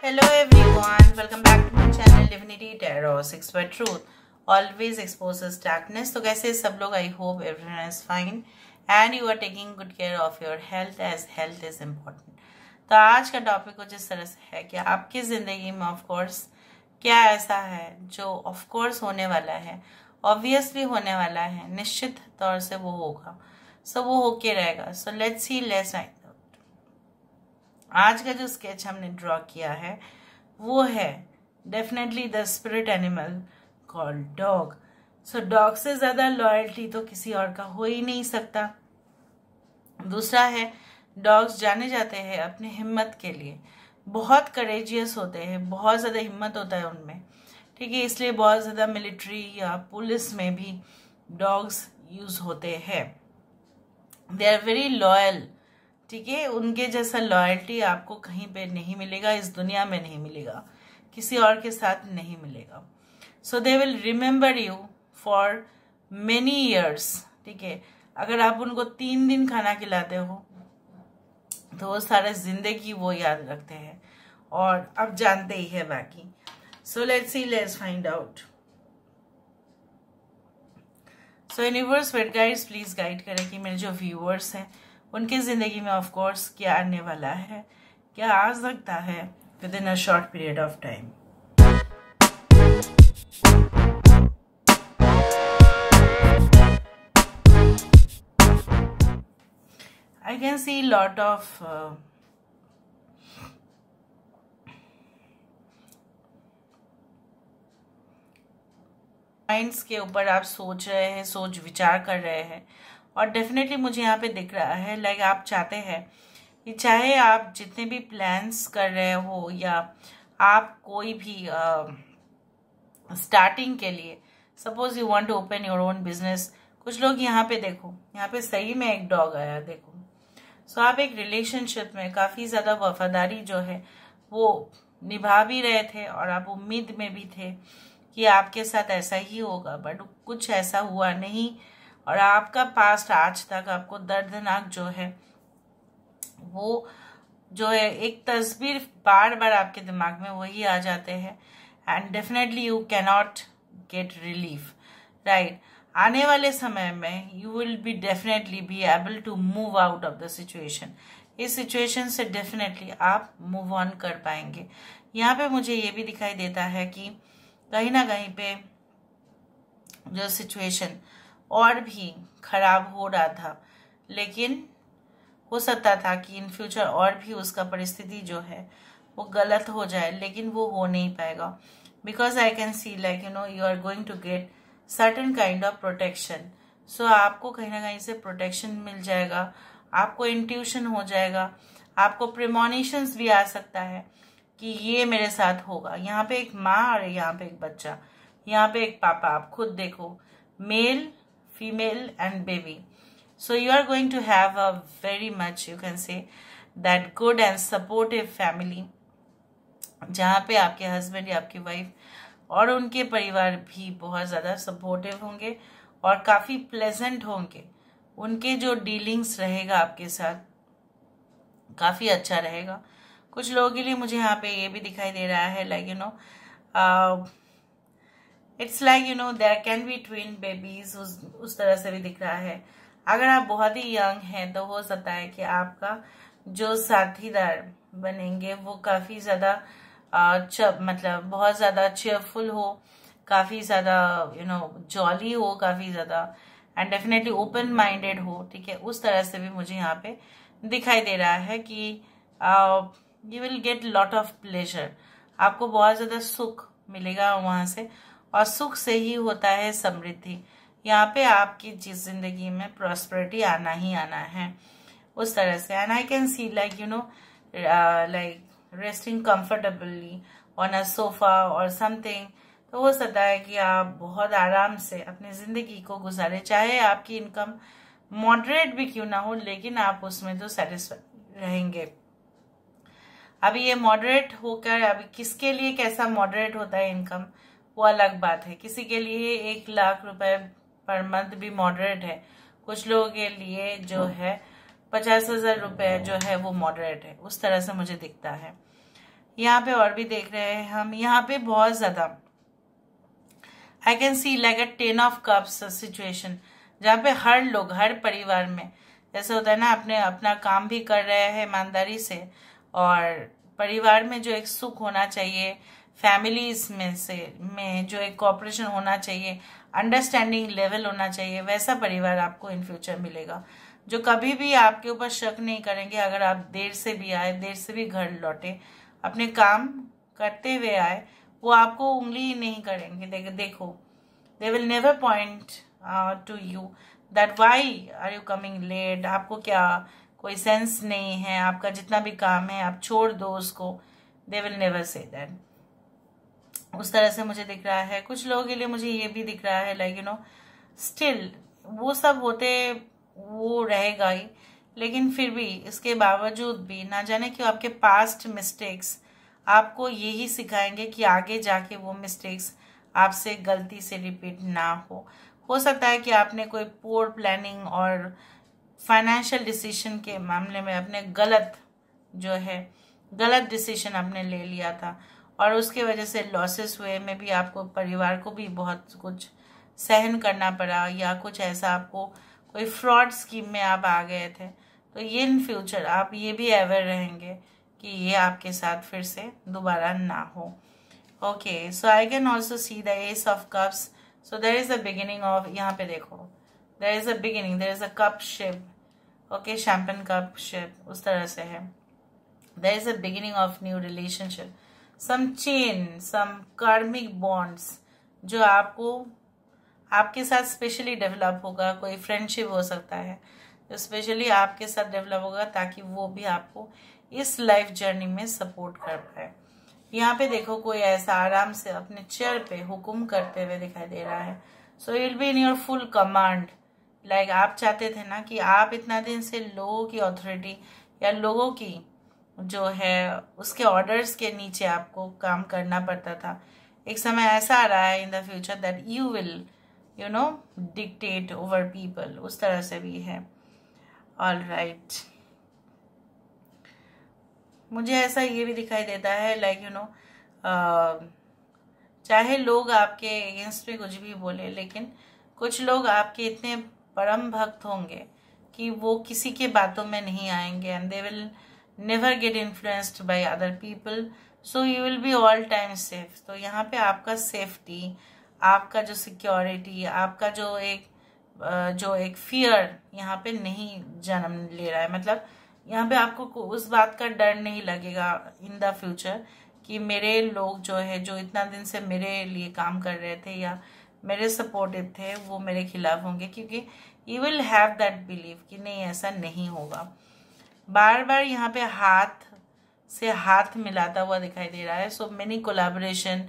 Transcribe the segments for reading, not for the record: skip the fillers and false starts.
Hello everyone, welcome back to my channel Divinity Tarot 6 by Truth always exposes darkness। तो कैसे सब लोग? I hope everyone is fine and you are taking good care of your health as health is important। तो आज का topic कुछ इस तरह से है कि आपकी ज़िंदगी में ऑफ कोर्स क्या ऐसा है जो ऑफ कोर्स होने वाला है, ऑब्वियसली होने वाला है, निश्चित तौर से वो होगा, सो वो होके रहेगा। सो लेट्स सी, लेट्स फाइंड। आज का जो स्केच हमने ड्रॉ किया है वो है definitely the spirit animal called dog. So dog से ज़्यादा लॉयल्टी तो किसी और का हो ही नहीं सकता। दूसरा है, डॉग्स जाने जाते हैं अपने हिम्मत के लिए, बहुत करेजियस होते हैं, बहुत ज़्यादा हिम्मत होता है उनमें, ठीक है। इसलिए बहुत ज़्यादा मिलिट्री या पुलिस में भी डॉग्स यूज़ होते हैं। दे आर वेरी लॉयल, ठीक है। उनके जैसा लॉयल्टी आपको कहीं पे नहीं मिलेगा, इस दुनिया में नहीं मिलेगा, किसी और के साथ नहीं मिलेगा। So they will remember you for many years, ठीक है। अगर आप उनको 3 दिन खाना खिलाते हो तो वो सारा जिंदगी वो याद रखते हैं, और अब जानते ही है बाकी। So let's see, let's find out. So universe वेट गाइड्स प्लीज गाइड करें कि मेरे जो व्यूअर्स हैं उनकी जिंदगी में ऑफ कोर्स क्या आने वाला है, क्या आ सकता है within a short period of time. I can see lot of minds के ऊपर आप सोच रहे हैं, सोच विचार कर रहे हैं, और डेफिनेटली मुझे यहाँ पे दिख रहा है लाइक आप चाहते हैं कि चाहे आप जितने भी प्लान्स कर रहे हो या आप कोई भी स्टार्टिंग के लिए, suppose you want to open your own business. कुछ लोग यहाँ पे देखो, यहाँ पे सही में एक डॉग आया, देखो। सो आप एक रिलेशनशिप में काफ़ी ज़्यादा वफादारी जो है वो निभा भी रहे थे, और आप उम्मीद में भी थे कि आपके साथ ऐसा ही होगा, बट कुछ ऐसा हुआ नहीं। और आपका पास्ट आज तक आपको दर्दनाक जो है वो जो है एक तस्वीर बार बार आपके दिमाग में वही आ जाते हैं, and definitely you cannot get relief, right. आने वाले समय में you will be definitely be able to move out of the situation. इस सिचुएशन से डेफिनेटली आप मूव ऑन कर पाएंगे। यहाँ पे मुझे ये भी दिखाई देता है कि कहीं ना कहीं पे जो सिचुएशन और भी खराब हो रहा था, लेकिन हो सकता था कि इन फ्यूचर और भी उसका परिस्थिति जो है वो गलत हो जाए, लेकिन वो हो नहीं पाएगा। Because I can see like you are going to get certain kind of protection. So आपको कहीं ना कहीं से प्रोटेक्शन मिल जाएगा, आपको इंट्यूशन हो जाएगा, आपको प्रिमोनिशंस भी आ सकता है कि ये मेरे साथ होगा। यहाँ पे एक माँ और यहाँ पे एक बच्चा, यहाँ पे एक पापा, आप खुद देखो, mail, female and baby. So you are going to have a very much, you can say, that good and supportive family, जहाँ पे आपके हस्बैंड या आपकी वाइफ और उनके परिवार भी बहुत ज़्यादा सपोर्टिव होंगे और काफ़ी प्लेजेंट होंगे। उनके जो डीलिंग्स रहेगा आपके साथ काफ़ी अच्छा रहेगा। कुछ लोगों के लिए मुझे यहाँ पे ये भी दिखाई दे रहा है like it's like there can be twin babies, उस तरह से भी दिख रहा है। अगर आप बहुत ही यंग हैं तो हो सकता है कि आपका जो साथीदार बनेंगे वो काफ़ी ज़्यादा मतलब बहुत ज़्यादा चेयरफुल हो, काफ़ी ज़्यादा जॉली हो, काफ़ी ज़्यादा एंड डेफिनेटली ओपन माइंडेड हो, ठीक है। उस तरह से भी मुझे यहाँ पे दिखाई दे रहा है कि you will get lot of pleasure, आपको बहुत ज़्यादा सुख मिलेगा वहाँ से, और सुख से ही होता है समृद्धि। यहाँ पे आपकी जिस जिंदगी में प्रॉस्पेरिटी आना ही आना है, उस तरह से। And I can see like like resting comfortably on a sofa और समथिंग। तो हो सकता है कि आप बहुत आराम से अपनी जिंदगी को गुजारे, चाहे आपकी इनकम मॉडरेट भी क्यों ना हो, लेकिन आप उसमें तो सेटिस्फाइड रहेंगे। अभी ये मॉडरेट होकर, अभी किसके लिए कैसा मॉडरेट होता है इनकम वो अलग बात है। किसी के लिए 1 लाख रुपए पर मंथ भी मॉडरेट है, कुछ लोगों के लिए जो है 50,000 रुपए जो है वो मॉडरेट है। उस तरह से मुझे दिखता है। यहाँ पे और भी देख रहे हैं हम, यहाँ पे बहुत ज्यादा आई can see like a 10 of cups situation, जहाँ पे हर लोग, हर परिवार में जैसे होता है ना, अपने अपना काम भी कर रहे हैं ईमानदारी से, और परिवार में जो एक सुख होना चाहिए, फैमिलीज में जो एक कॉपरेशन होना चाहिए, अंडरस्टैंडिंग लेवल होना चाहिए, वैसा परिवार आपको इन फ्यूचर मिलेगा, जो कभी भी आपके ऊपर शक नहीं करेंगे। अगर आप देर से भी आए, देर से भी घर लौटे, अपने काम करते हुए आए, वो आपको उंगली ही नहीं करेंगे। देखो, they will never point to you that why are you coming late, आपको क्या कोई सेंस नहीं है, आपका जितना भी काम है आप छोड़ दो उसको, दे विल नेवर से दैट। उस तरह से मुझे दिख रहा है। कुछ लोगों के लिए मुझे ये भी दिख रहा है लाइक स्टिल वो सब होते वो रहेगा ही, लेकिन फिर भी इसके बावजूद भी ना जाने क्यों आपके पास्ट मिस्टेक्स आपको यही सिखाएंगे कि आगे जाके वो मिस्टेक्स आपसे गलती से रिपीट ना हो सकता है कि आपने कोई पोर प्लानिंग और फाइनेंशियल डिसीजन के मामले में अपने गलत डिसीजन आपने ले लिया था, और उसके वजह से लॉसेस हुए में भी आपको, परिवार को भी बहुत कुछ सहन करना पड़ा, या कुछ ऐसा आपको कोई फ्रॉड स्कीम में आप आ गए थे। तो ये इन फ्यूचर आप ये भी अवेयर रहेंगे कि ये आपके साथ फिर से दोबारा ना हो। Okay, so I can also see the ace of cups. So there is a beginning of, यहाँ पे देखो, there is a beginning, there is a cup ship, okay, champagne cup ship, उस तरह से है। There is a beginning of new relationship, some chain, some karmic bonds जो आपके साथ स्पेशली डेवलप होगा। कोई फ्रेंडशिप हो सकता है जो स्पेशली आपके साथ डेवलप होगा, ताकि वो भी आपको इस लाइफ जर्नी में सपोर्ट कर पाए। यहाँ पे देखो, कोई ऐसा आराम से अपने चेयर पे हुकुम करते हुए दिखाई दे रहा है। So it will be in your full command. Like आप चाहते थे ना कि आप इतना दिन से लोगों की अथॉरिटी या लोगों की जो है उसके ऑर्डर्स के नीचे आपको काम करना पड़ता था। एक समय ऐसा आ रहा है in the future that you will dictate over people, उस तरह से भी है। ऑल राइट, मुझे ऐसा ये भी दिखाई देता है लाइक चाहे लोग आपके अगेंस्ट में कुछ भी बोले, लेकिन कुछ लोग आपके इतने परम भक्त होंगे कि वो किसी के बातों में नहीं आएंगे, and they will never get influenced by other people, so you will be all time safe. तो यहाँ पे आपका सेफ्टी, आपका जो सिक्योरिटी, आपका जो एक फियर यहाँ पे नहीं जन्म ले रहा है। मतलब यहाँ पे आपको उस बात का डर नहीं लगेगा इन द फ्यूचर कि मेरे लोग जो है, जो इतना दिन से मेरे लिए काम कर रहे थे या मेरे सपोर्टिव थे, वो मेरे खिलाफ होंगे, क्योंकि you will have that believe कि नहीं, ऐसा नहीं होगा। बार बार यहाँ पे हाथ से हाथ मिलाता हुआ दिखाई दे रहा है। So many collaboration,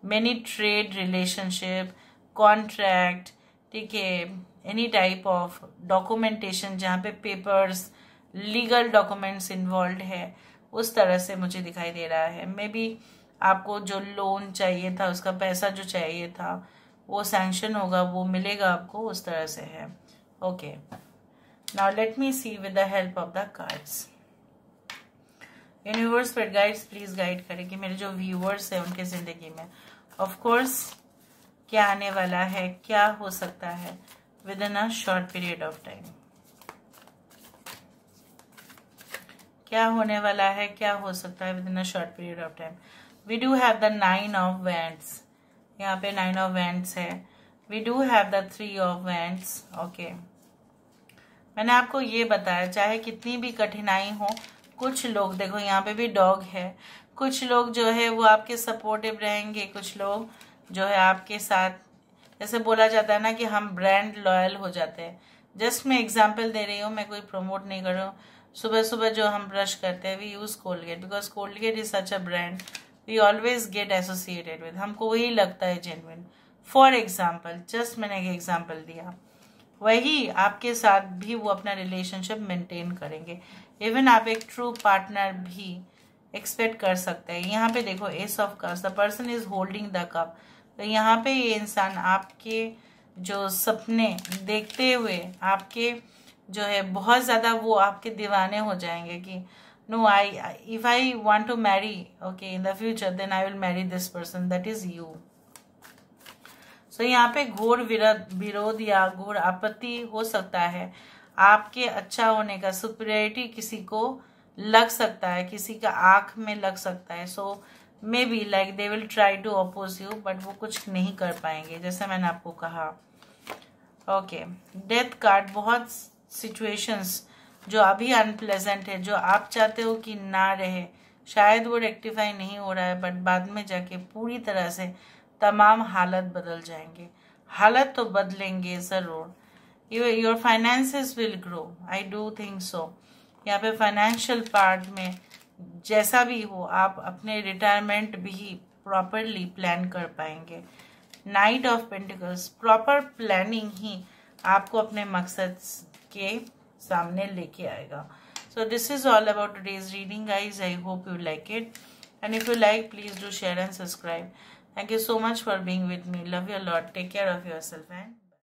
many trade relationship, contract, ठीक है, एनी टाइप ऑफ डॉक्यूमेंटेशन जहाँ पे पेपर्स, लीगल डॉक्यूमेंट्स इन्वॉल्व है, उस तरह से मुझे दिखाई दे रहा है। मे बी आपको जो लोन चाहिए था, उसका पैसा जो चाहिए था वो सैंक्शन होगा, वो मिलेगा आपको, उस तरह से है। Okay, now let me see with the help of the cards. Universe पर गाइड्स प्लीज गाइड करें कि मेरे जो व्यूअर्स हैं उनके जिंदगी में ऑफ कोर्स क्या आने वाला है, क्या हो सकता है within a short period of time, क्या होने वाला है, क्या हो सकता है within a short period of time. We do have the 9 of wands, यहाँ पे 9 ऑफ वैंड्स है। We do have the 3 of wands. Okay, मैंने आपको ये बताया, चाहे कितनी भी कठिनाई हो, कुछ लोग देखो यहाँ पे भी डॉग है, कुछ लोग जो है वो आपके सपोर्टिव रहेंगे, कुछ लोग जो है आपके साथ, जैसे बोला जाता है ना कि हम ब्रांड लॉयल हो जाते हैं। जस्ट मैं एग्जांपल दे रही हूँ, मैं कोई प्रमोट नहीं कर रहा हूँ। सुबह सुबह जो हम ब्रश करते हैं, we use Colgate because Colgate is such a brand we always get associated with, हमको वही लगता है जेन्युइन। फॉर एग्जाम्पल, जस्ट मैंने एक एग्जाम्पल दिया, वही आपके साथ भी वो अपना रिलेशनशिप मेंटेन करेंगे। इवन आप एक ट्रू पार्टनर भी एक्सपेक्ट कर सकते हैं। यहाँ पे देखो S of cups, the person is holding the cup. तो यहाँ पे ये इंसान आपके जो सपने देखते हुए आपके जो है बहुत ज्यादा वो आपके दीवाने हो जाएंगे कि no, if I want to marry, okay, in the future, then I will marry this person, that is you. So यहाँ पे घोर विरोध या घोर आपत्ति हो सकता है, आपके अच्छा होने का सुपीरियरिटी किसी को लग सकता है, किसी का आंख में लग सकता है. So maybe like they will try to oppose you, but वो कुछ नहीं कर पाएंगे, जैसे मैंने आपको कहा. ओके, डेथ कार्ड, बहुत सिचुएशंस जो अभी अनप्लेजेंट है, जो आप चाहते हो कि ना रहे, शायद वो रेक्टिफाई नहीं हो रहा है, बट बाद में जाके पूरी तरह से तमाम हालत बदल जाएंगे. हालत तो बदलेंगे ज़रूर. Your finances will grow, I do think so. यहाँ पे फाइनेंशियल पार्ट में जैसा भी हो, आप अपने रिटायरमेंट भी प्रॉपरली प्लान कर पाएंगे. Knight of pentacles, proper planning ही आपको अपने मकसद के सामने लेके आएगा. So this is all about today's reading guys. I hope you like it, and if you like, please do share and subscribe. Thank you so much for being with me. Love you a lot. Take care of yourself and